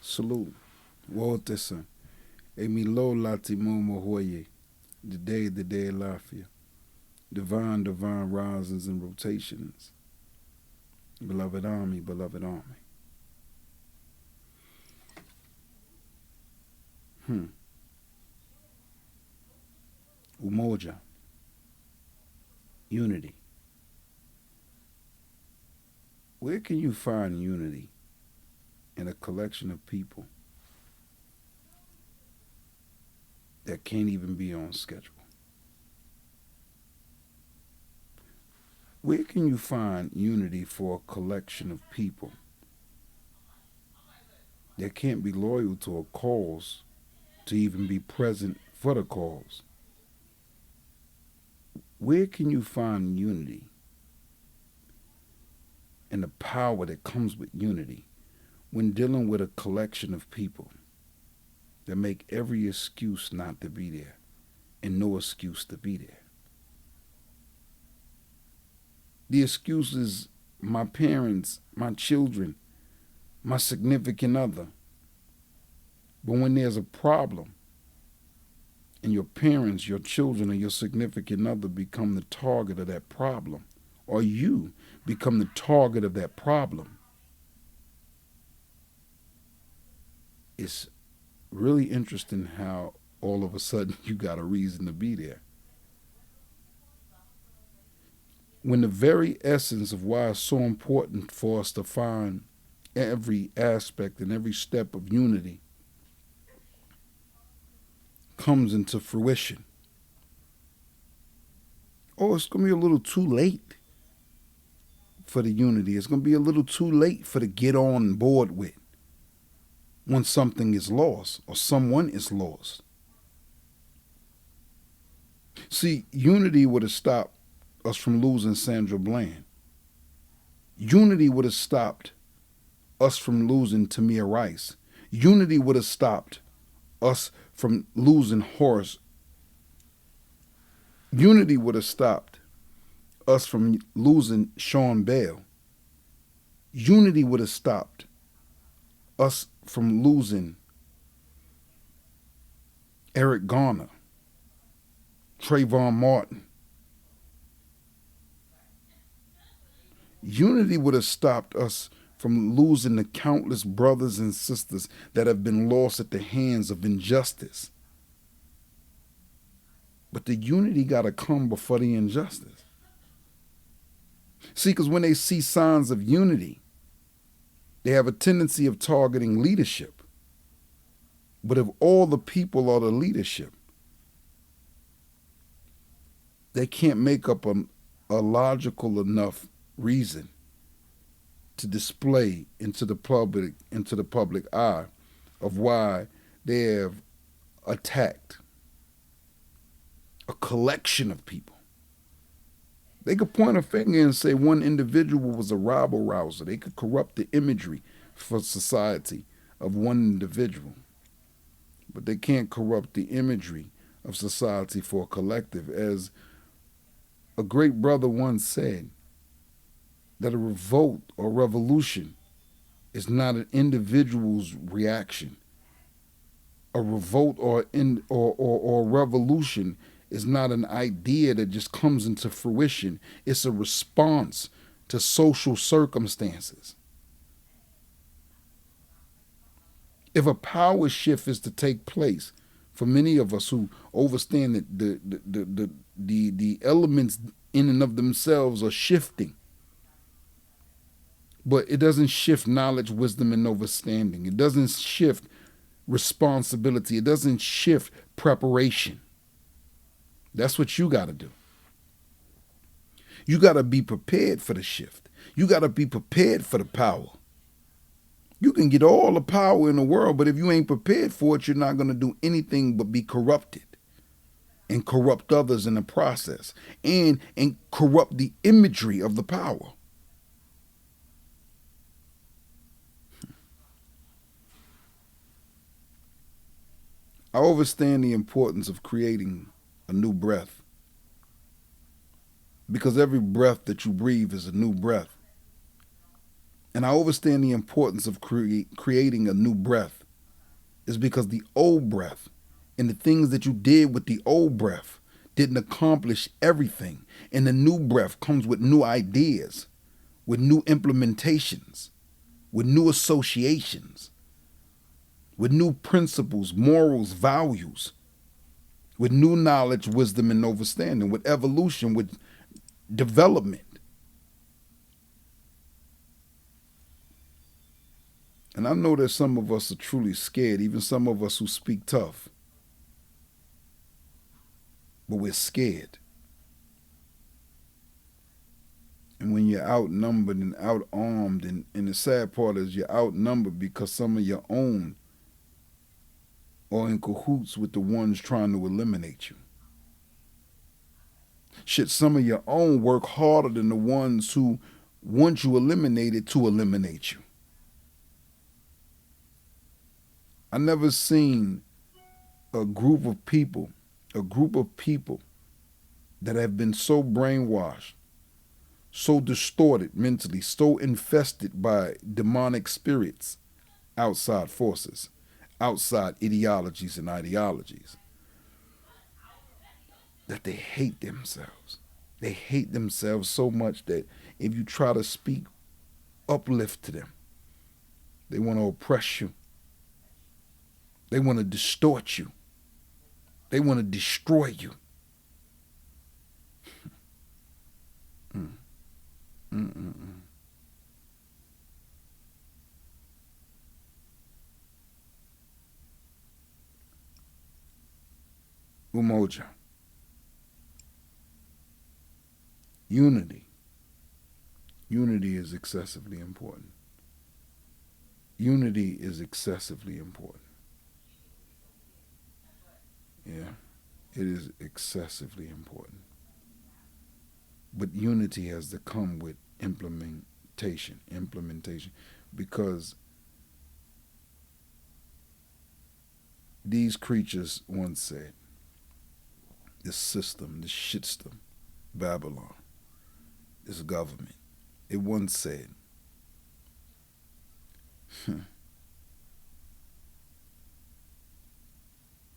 Salute. Walterson. Emi lo lati momo hoye. The day lafia. Divine risings and rotations. Beloved army, beloved army. Umoja. Unity. Where can you find unity in a collection of people that can't even be on schedule? Where can you find unity for a collection of people that can't be loyal to a cause to even be present for the cause? Where can you find unity and the power that comes with unity when dealing with a collection of people that make every excuse not to be there and no excuse to be there? The excuse is my parents, my children, my significant other. But when there's a problem and your parents, your children, or your significant other become the target of that problem, or you become the target of that problem, it's really interesting how all of a sudden you got a reason to be there. When the very essence of why it's so important for us to find every aspect and every step of unity comes into fruition. Oh, it's going to be a little too late for the unity. It's going to be a little too late for the get on board with when something is lost or someone is lost. See, unity would have stopped us from losing Sandra Bland. Unity would have stopped us from losing Tamir Rice. Unity would have stopped us from losing Horace. Unity would have stopped us from losing Sean Bell. Unity would have stopped us from losing Eric Garner, Trayvon Martin. Unity would have stopped us from losing the countless brothers and sisters that have been lost at the hands of injustice. But the unity got to come before the injustice. See, because when they see signs of unity, they have a tendency of targeting leadership. But if all the people are the leadership, they can't make up a logical enough reason to display into the public eye of why they have attacked a collection of people. They could point a finger and say one individual was a rabble rouser. They could corrupt the imagery for society of one individual. But they can't corrupt the imagery of society for a collective. As a great brother once said, that a revolt or revolution is not an individual's reaction. A revolt or revolution is not an idea that just comes into fruition. It's a response to social circumstances. If a power shift is to take place, for many of us who understand that the elements in and of themselves are shifting, but it doesn't shift knowledge, wisdom, and understanding. It doesn't shift responsibility. It doesn't shift preparation. That's what you got to do. You got to be prepared for the shift. You got to be prepared for the power. You can get all the power in the world, but if you ain't prepared for it, you're not going to do anything but be corrupted and corrupt others in the process and corrupt the imagery of the power. I understand the importance of creating a new breath, because every breath that you breathe is a new breath. And I understand the importance of creating a new breath is because the old breath and the things that you did with the old breath didn't accomplish everything. And the new breath comes with new ideas, with new implementations, with new associations, with new principles, morals, values, with new knowledge, wisdom, and understanding, with evolution, with development. And I know that some of us are truly scared, even some of us who speak tough, but we're scared. And when you're outnumbered and outarmed, and the sad part is you're outnumbered because some of your own are in cahoots with the ones trying to eliminate you. Shit, some of your own work harder than the ones who want you eliminated to eliminate you. I never seen a group of people that have been so brainwashed, so distorted mentally, so infested by demonic spirits, outside forces, outside ideologies and ideologies, that they hate themselves. They hate themselves so much that if you try to speak uplift to them, they want to oppress you. They want to distort you. They want to destroy you. Mm. Mm-mm-mm. Umoja. Unity. Unity is excessively important. Unity is excessively important. Yeah, it is excessively important. But unity has to come with implementation, because these creatures once said, this system, this shitstem, Babylon, this government, it once said,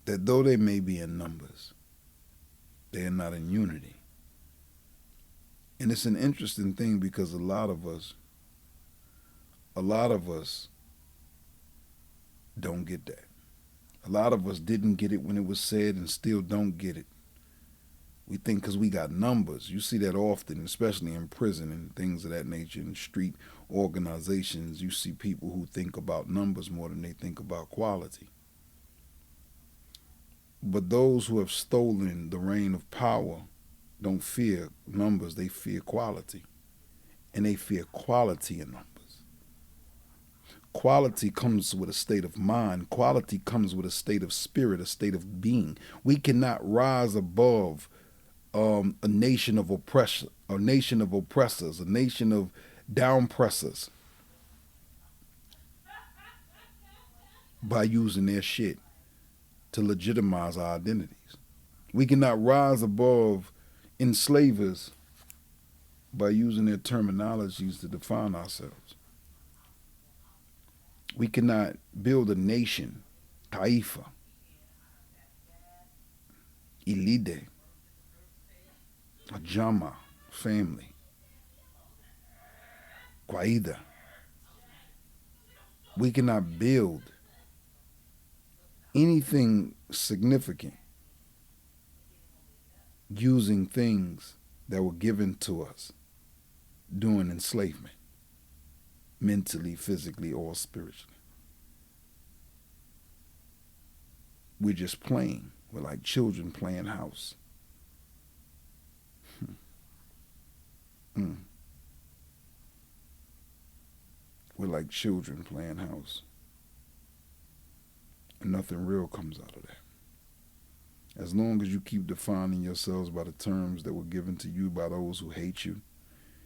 that though they may be in numbers, they are not in unity. And it's an interesting thing because a lot of us don't get that. A lot of us didn't get it when it was said and still don't get it. We think because we got numbers. You see that often, especially in prison and things of that nature, in street organizations. You see people who think about numbers more than they think about quality. But those who have stolen the reign of power don't fear numbers, they fear quality. And they fear quality in numbers. Quality comes with a state of mind. Quality comes with a state of spirit, a state of being. We cannot rise above a nation of oppressors, a nation of downpressors by using their shit to legitimize our identities. We cannot rise above enslavers by using their terminologies to define ourselves. We cannot build a nation, Taifa, Ilide, Ajama, family, Kwaida. We cannot build anything significant using things that were given to us during enslavement, mentally, physically, or spiritually. We're just playing. We're like children playing house. We're like children playing house. And nothing real comes out of that. As long as you keep defining yourselves by the terms that were given to you by those who hate you,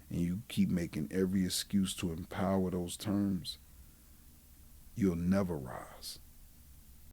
and you keep making every excuse to empower those terms, you'll never rise.